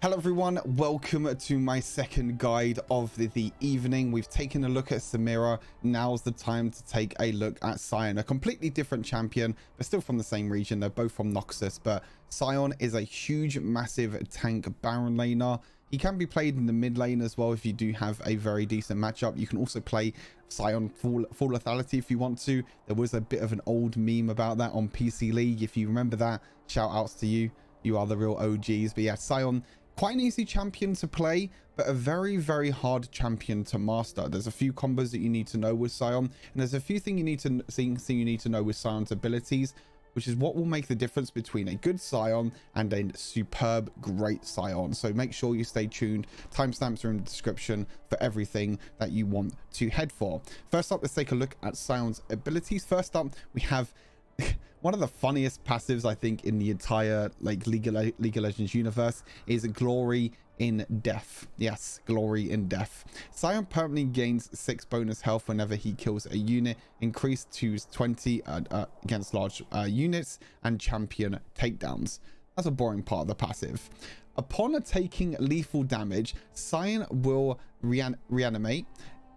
Hello everyone, welcome to my second guide of the evening. We've taken a look at Samira. Now's the time to take a look at Sion, a completely different champion, but still from the same region. They're both from Noxus, but Sion is a huge, massive tank Baron laner. He can be played in the mid lane as well if you do have a very decent matchup. You can also play Sion full lethality if you want to. There was a bit of an old meme about that on PC League. If you remember that, shout outs to you. You are the real OGs. But yeah, Sion, quite an easy champion to play, but a very, very hard champion to master. There's a few combos that you need to know with Sion, and there's a few things you need to know with Sion's abilities, which is what will make the difference between a good Sion and a superb, great Sion. So make sure you stay tuned. Timestamps are in the description for everything that you want to head for. First up, let's take a look at Sion's abilities. First up, we have one of the funniest passives I think in the entire League of Legends universe is Glory in Death. Yes, Glory in Death. Sion permanently gains 6 bonus health whenever he kills a unit, increased to 20 against large units and champion takedowns. That's a boring part of the passive. Upon taking lethal damage, Sion will reanimate.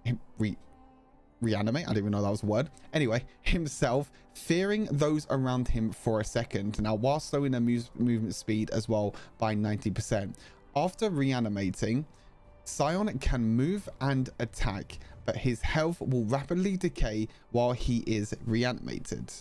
I didn't even know that was a word. Anyway, himself, fearing those around him for a second. Now, while slowing their movement speed as well by 90%. After reanimating, Sion can move and attack, but his health will rapidly decay while he is reanimated.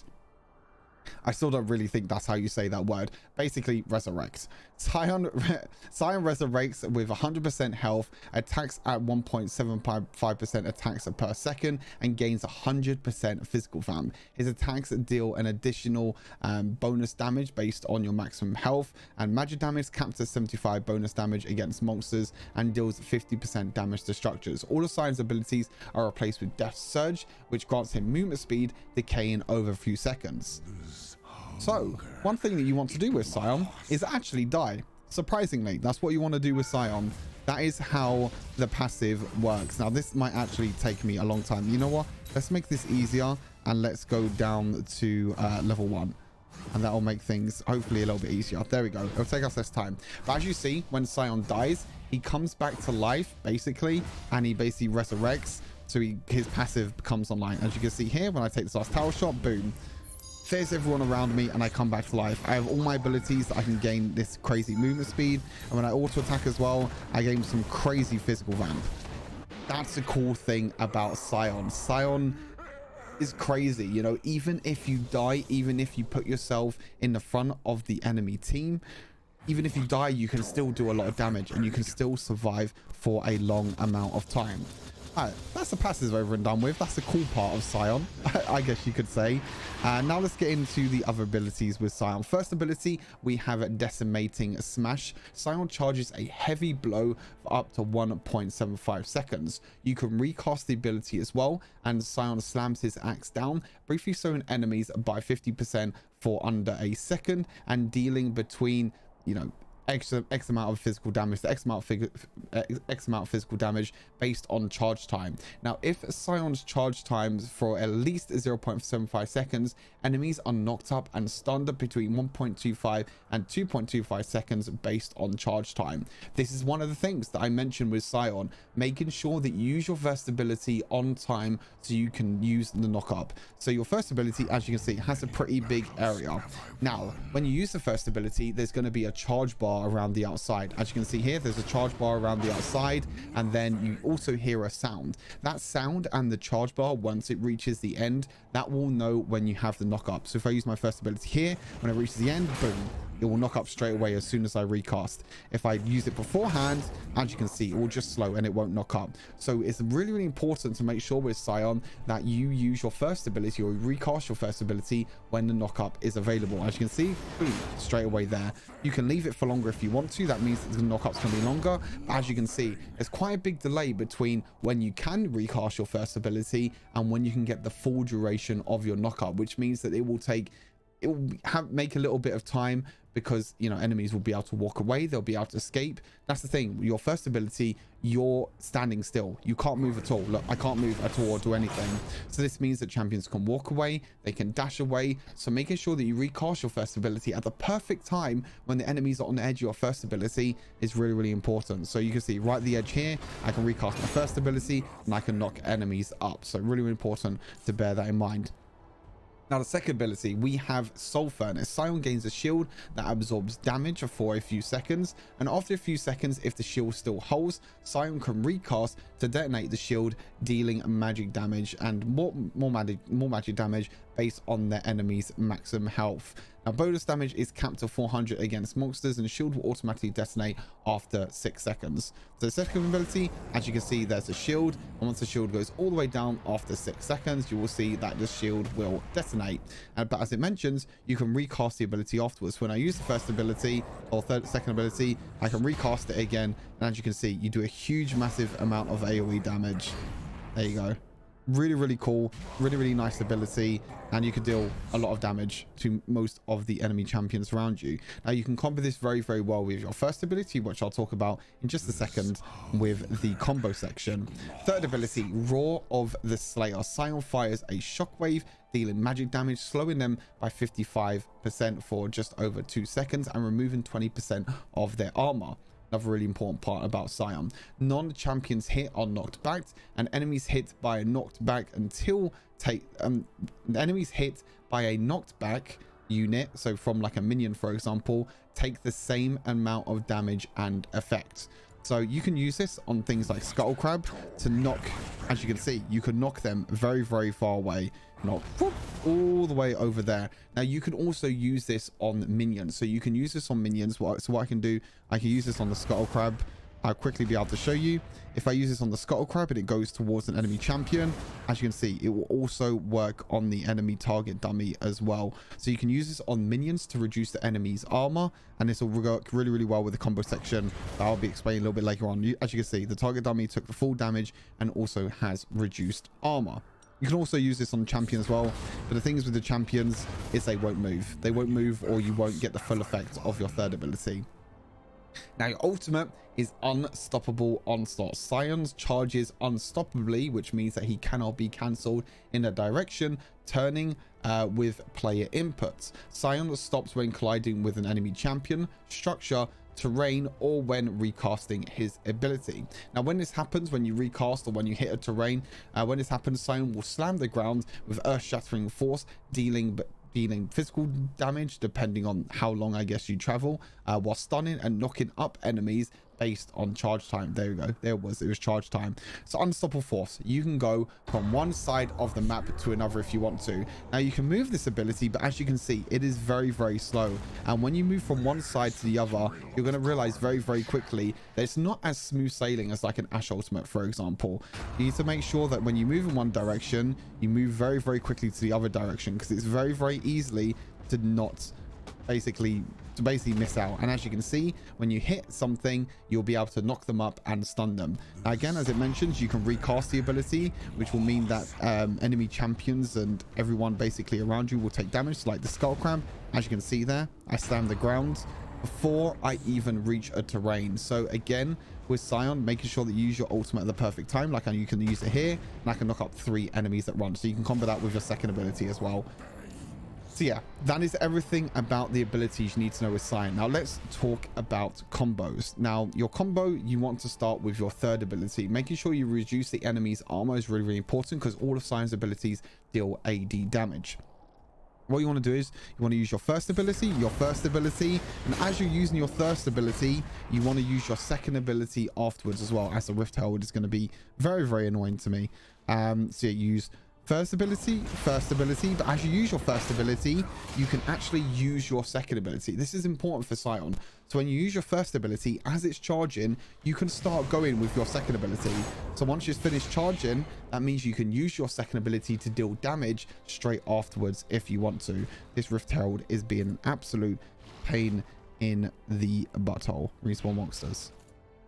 I still don't really think that's how you say that word. Basically, resurrects. Sion resurrects with 100% health, attacks at 1.75% attacks per second, and gains 100% physical fam. His attacks deal an additional bonus damage based on your maximum health, and magic damage caps at 75 bonus damage against monsters and deals 50% damage to structures. All of Sion's abilities are replaced with Death Surge, which grants him movement speed, decaying over a few seconds. So, one thing that you want to do with Sion is actually die. Surprisingly, that's what you want to do with Sion. That is how the passive works. Now, this might actually take me a long time. You know what? Let's make this easier and let's go down to level 1. And that will make things hopefully a little bit easier. There we go. It'll take us less time. But as you see, when Sion dies, he comes back to life, basically, and he basically resurrects. So his passive becomes online. As you can see here, when I take this last tower shot, boom. There's everyone around me and I come back to life. I have all my abilities that I can gain this crazy movement speed, and when I auto attack as well, I gain some crazy physical vamp. That's the cool thing about Sion. Sion is crazy, you know. Even if you die, even if you put yourself in the front of the enemy team, even if you die, you can still do a lot of damage and you can still survive for a long amount of time. Alright, that's the passive over and done with. That's the cool part of Sion, I guess you could say. Now let's get into the other abilities with Sion. First ability, we have Decimating Smash. Sion charges a heavy blow for up to 1.75 seconds. You can recast the ability as well, and Sion slams his axe down, briefly slowing enemies by 50% for under a second, and dealing between, you know, X amount of physical damage, X amount of physical damage based on charge time. Now, if Sion's charge times for at least 0.75 seconds, enemies are knocked up and stunned between 1.25 and 2.25 seconds based on charge time. This is one of the things that I mentioned with Sion, making sure that you use your first ability on time so you can use the knock up. So your first ability, as you can see, has a pretty big area. Now, when you use the first ability, there's going to be a charge bar around the outside. As you can see here, there's a charge bar around the outside, and then you also hear a sound. That sound and the charge bar, once it reaches the end, that will know when you have the knock up. So if I use my first ability here, when it reaches the end, boom, it will knock up straight away as soon as I recast. If I use it beforehand, as you can see, it will just slow and it won't knock up. So it's really, really important to make sure with Sion that you use your first ability or recast your first ability when the knock up is available. As you can see, boom, straight away there. You can leave it for longer if you want to. That means that the knock up's going to be longer. But as you can see, there's quite a big delay between when you can recast your first ability and when you can get the full duration of your knock up, which means that it will make a little bit of time because, you know, enemies will be able to walk away, they'll be able to escape. That's the thing, your first ability, you're standing still, you can't move at all. Look, I can't move at all or do anything. So this means that champions can walk away, they can dash away. So making sure that you recast your first ability at the perfect time when the enemies are on the edge of your first ability is really, really important. So you can see right at the edge here, I can recast my first ability and I can knock enemies up. So really, really important to bear that in mind. Now, the second ability, we have Soul Furnace. Sion gains a shield that absorbs damage for a few seconds, and after a few seconds, if the shield still holds, Sion can recast to detonate the shield, dealing magic damage and more magic damage based on their enemy's maximum health. Now, bonus damage is capped to 400 against monsters, and shield will automatically detonate after 6 seconds. So the second ability, as you can see, there's a shield, and once the shield goes all the way down after 6 seconds, you will see that the shield will detonate. But as it mentions, you can recast the ability afterwards. When I use the first ability or second ability, I can recast it again, and as you can see, you do a huge, massive amount of AoE damage. There you go. Really, really cool, really, really nice ability, and you can deal a lot of damage to most of the enemy champions around you. Now, you can combo this very, very well with your first ability, which I'll talk about in just a second with the combo section. Third ability, Roar of the Slayer. Sion fires a shockwave, dealing magic damage, slowing them by 55% for just over 2 seconds and removing 20% of their armor. Another really important part about Sion. Non-champions hit are knocked back, and enemies hit by a knocked back enemies hit by a knocked back unit, so from like a minion for example, take the same amount of damage and effect. So you can use this on things like Scuttle Crab to knock, as you can see, you can knock them very, very far away, knock all the way over there. Now you can also use this on minions. So you can use this on minions. So what I can do, I can use this on the Scuttle Crab. I'll quickly be able to show you. If I use this on the Scuttle Crab and it goes towards an enemy champion, as you can see, it will also work on the enemy target dummy as well. So you can use this on minions to reduce the enemy's armor, and this will work really, really well with the combo section that I'll be explaining a little bit later on. As you can see, the target dummy took the full damage and also has reduced armor. You can also use this on champion as well, but the things with the champions is they won't move. They won't move, or you won't get the full effect of your third ability. Now, your ultimate is Unstoppable Onslaught. Sion charges unstoppably, which means that he cannot be cancelled in a direction, turning with player inputs. Sion stops when colliding with an enemy champion, structure, terrain, or when recasting his ability. Now, when this happens, when you recast or when you hit a terrain, when this happens, Sion will slam the ground with earth-shattering force, dealing physical damage depending on how long, I guess, you travel, while stunning and knocking up enemies based on charge time. There we go, it was charge time. So Unstoppable Force, you can go from one side of the map to another if you want to. Now you can move this ability, but as you can see, it is very, very slow, and when you move from one side to the other, you're going to realize very, very quickly that it's not as smooth sailing as like an Ashe ultimate, for example. You need to make sure that when you move in one direction, you move very, very quickly to the other direction, because it's very, very easily to not basically miss out. And as you can see, when you hit something, you'll be able to knock them up and stun them. Now, again, as it mentions, you can recast the ability, which will mean that enemy champions and everyone basically around you will take damage, like the Skull Crab. As you can see there, I slam the ground before I even reach a terrain. So again, with Sion, making sure that you use your ultimate at the perfect time, like you can use it here, and I can knock up 3 enemies at once. So you can combo that with your second ability as well. So yeah, that is everything about the abilities you need to know with Sion. Now let's talk about combos. Now, your combo, you want to start with your third ability. Making sure you reduce the enemy's armor is really, really important, because all of Sion's abilities deal AD damage. What you want to do is you want to use your first ability, and as you're using your first ability, you want to use your second ability afterwards as well, as the Rift Herald is going to be very, very annoying to me. So yeah, use first ability, but as you use your first ability, you can actually use your second ability. This is important for Sion. So when you use your first ability, as it's charging, you can start going with your second ability. So once you've finished charging, that means you can use your second ability to deal damage straight afterwards if you want to. This Rift Herald is being an absolute pain in the butthole. Respawn monsters.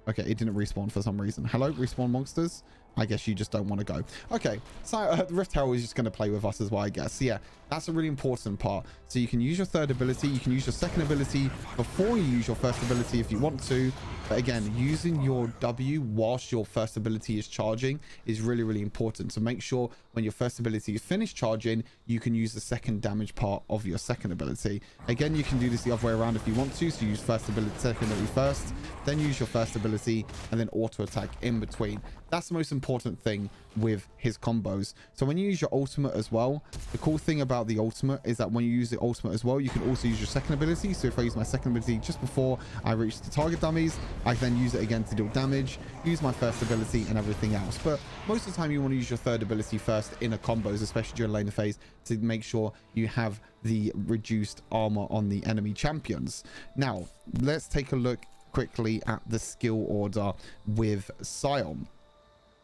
Okay, it didn't respawn for some reason. Hello, respawn monsters. I guess you just don't want to go. Okay, so Rift Herald is just going to play with us as well, I guess. So yeah, that's a really important part. So you can use your third ability, you can use your second ability before you use your first ability if you want to. But again, using your W whilst your first ability is charging is really, really important. So make sure when your first ability is finished charging, you can use the second damage part of your second ability. Again, you can do this the other way around if you want to. So use first ability, second ability first, then use your first ability, and then auto attack in between. That's the most important thing with his combos. So when you use your ultimate as well, the cool thing about the ultimate is that when you use the ultimate as well, you can also use your second ability. So if I use my second ability just before I reach the target dummies, I can then use it again to deal damage, use my first ability and everything else. But most of the time you want to use your third ability first in a combos, especially during laner phase, to make sure you have the reduced armor on the enemy champions. Now let's take a look quickly at the skill order with Sion.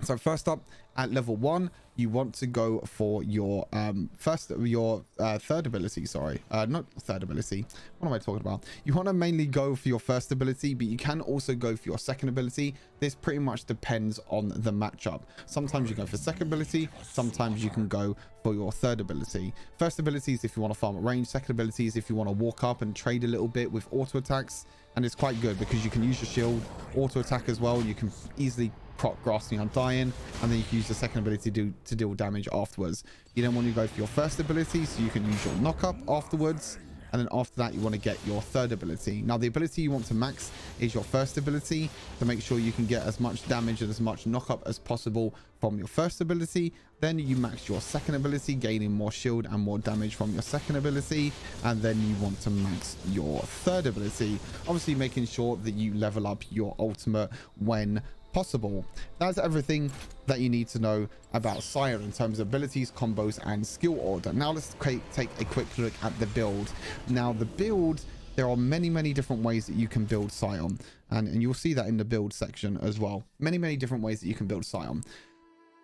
So first up, at level 1, you want to go for your third ability. Sorry, not third ability. What am I talking about? You want to mainly go for your first ability, but you can also go for your second ability. This pretty much depends on the matchup. Sometimes you go for second ability, sometimes you can go for your third ability. First ability is if you want to farm at range. Second ability is if you want to walk up and trade a little bit with auto attacks. And it's quite good because you can use your shield, auto attack as well. You can easily proc Grasping Undying, and then you can use the second ability to deal damage afterwards. You then want to go for your first ability, so you can use your knock up afterwards, and then after that you want to get your third ability. Now the ability you want to max is your first ability to make sure you can get as much damage and as much knock up as possible from your first ability. Then you max your second ability, gaining more shield and more damage from your second ability, and then you want to max your third ability, obviously making sure that you level up your ultimate when possible. That's everything that you need to know about Sion in terms of abilities, combos, and skill order. Now let's take a quick look at the build. Now the build, there are many different ways that you can build Sion, and you'll see that in the build section as well. Many different ways that you can build Sion.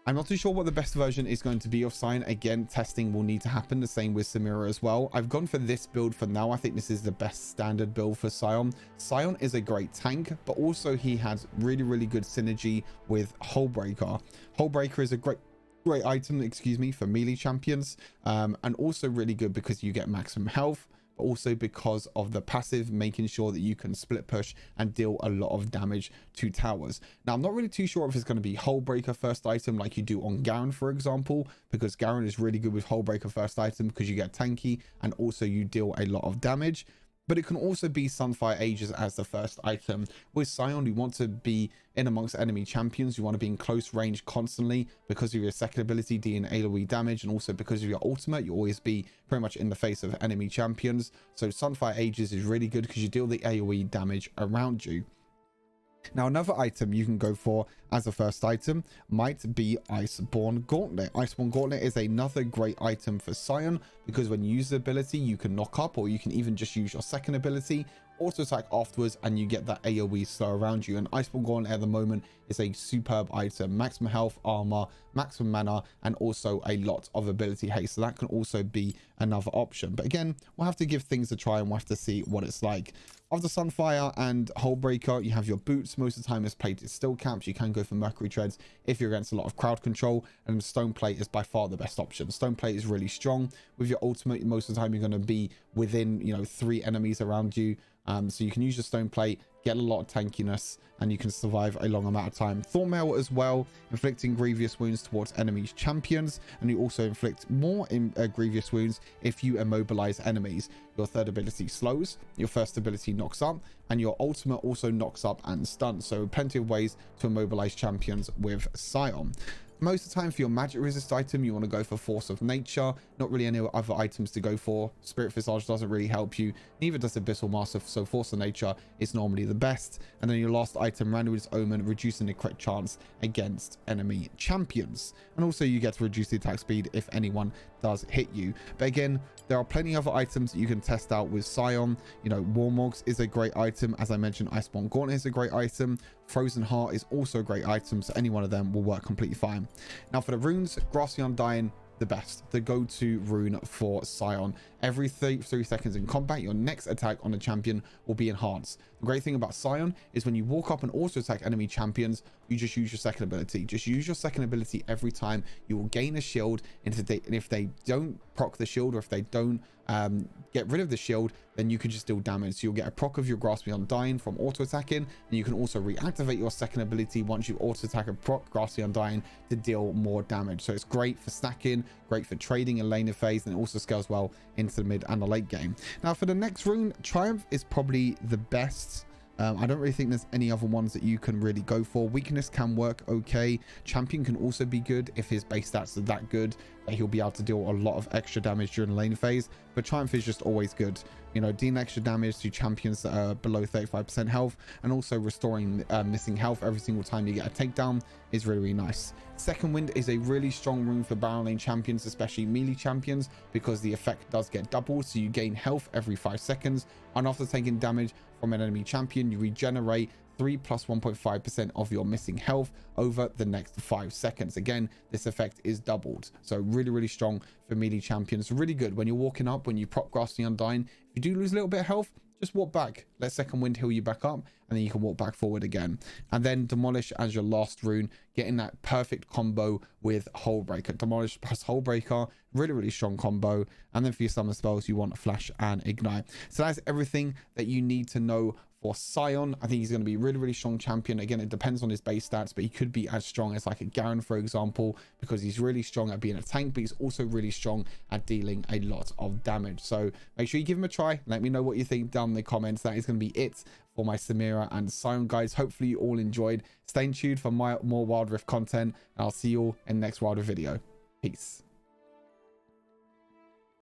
I'm not too sure what the best version is going to be of Sion. Again, testing will need to happen. The same with Samira as well. I've gone for this build for now. I think this is the best standard build for Sion. Sion is a great tank, but also he has really good synergy with Hullbreaker. Hullbreaker is a great item, excuse me, for melee champions, and also really good because you get maximum health, but also because of the passive, making sure that you can split push and deal a lot of damage to towers. Now, I'm not really too sure if it's going to be Hullbreaker first item like you do on Garen, for example, because Garen is really good with Hullbreaker first item because you get tanky and also you deal a lot of damage. But it can also be Sunfire Aegis as the first item. With Sion, you want to be in amongst enemy champions. You want to be in close range constantly because of your second ability, dealing AoE damage, and also because of your ultimate, you always be pretty much in the face of enemy champions. So Sunfire Aegis is really good because you deal the AoE damage around you. Now, another item you can go for as a first item might be Iceborne Gauntlet. Iceborne Gauntlet is another great item for Sion because when you use the ability, you can knock up, or you can even just use your second ability, auto attack afterwards, and you get that AoE slow around you. And Iceborne Gauntlet at the moment is a superb item. Maximum health, armor, maximum mana, and also a lot of ability haste. So that can also be another option. But again, we'll have to give things a try and we'll have to see what it's like. After Sunfire and Hullbreaker, you have your boots. Most of the time it's plated steel caps. You can go for Mercury treads if you're against a lot of crowd control, and stone plate is by far the best option. Stone plate is really strong. With your ultimate, most of the time you're going to be within, 3 enemies around you. So you can use your stone plate, get a lot of tankiness, and you can survive a long amount of time. Thornmail as well, inflicting grievous wounds towards enemies champions, and you also inflict more grievous wounds if you immobilize enemies. Your third ability slows, your first ability knocks up, and your ultimate also knocks up and stuns. So plenty of ways to immobilize champions with Sion. Most of the time for your magic resist item, you want to go for Force of Nature. Not really any other items to go for. Spirit Visage doesn't really help you. Neither does Abyssal Master, so Force of Nature is normally the best. And then your last item, Randuin's Omen, reducing the crit chance against enemy champions. And also you get to reduce the attack speed if anyone does hit you. But again, there are plenty of other items that you can test out with Sion. Warmogs is a great item. As I mentioned, Iceborne Gauntlet is a great item. Frozen Heart is also a great item, so any one of them will work completely fine. Now for the runes, Grasping Undying, the best, the go-to rune for Sion. Every 3 seconds in combat, your next attack on a champion will be enhanced. The great thing about Sion is when you walk up and auto attack enemy champions, you just use your second ability. Just use your second ability every time. You will gain a shield, and if they don't proc the shield, or if they don't get rid of the shield, then you can just deal damage. So you'll get a proc of your Grasp the Undying from auto attacking, and you can also reactivate your second ability once you auto attack a proc Grasp the Undying to deal more damage. So it's great for stacking, great for trading in laner phase, and it also scales well into the mid and the late game. Now for the next rune, Triumph is probably the best. I don't really think there's any other ones that you can really go for. Weakness can work okay. Champion can also be good if his base stats are that good that he'll be able to deal a lot of extra damage during the lane phase. But Triumph is just always good. You know, dealing extra damage to champions that are below 35% health, and also restoring missing health every single time you get a takedown is really, really nice. Second Wind is a really strong rune for Baron lane champions, especially melee champions, because the effect does get doubled. So you gain health every 5 seconds, and after taking damage from an enemy champion, you regenerate 3 plus 1.5% of your missing health over the next 5 seconds. Again, this effect is doubled. So really, really strong for melee champions. Really good when you're walking up, when you prop Grasp the Undying. If you do lose a little bit of health, just walk back, let Second Wind heal you back up, and then you can walk back forward again. And then Demolish as your last rune, getting that perfect combo with Hullbreaker. Demolish plus Hullbreaker, really, really strong combo. And then for your summer spells, you want Flash and Ignite. So that's everything that you need to know for Sion. I think he's going to be a really, really strong champion. Again, it depends on his base stats, but he could be as strong as like a Garen, for example, because he's really strong at being a tank, but he's also really strong at dealing a lot of damage. So make sure you give him a try. Let me know what you think down in the comments. That is going to be it for my Samira and Sion guys. Hopefully you all enjoyed. Stay tuned for more Wild Rift content, and I'll see you all in the next Wild Rift video. Peace.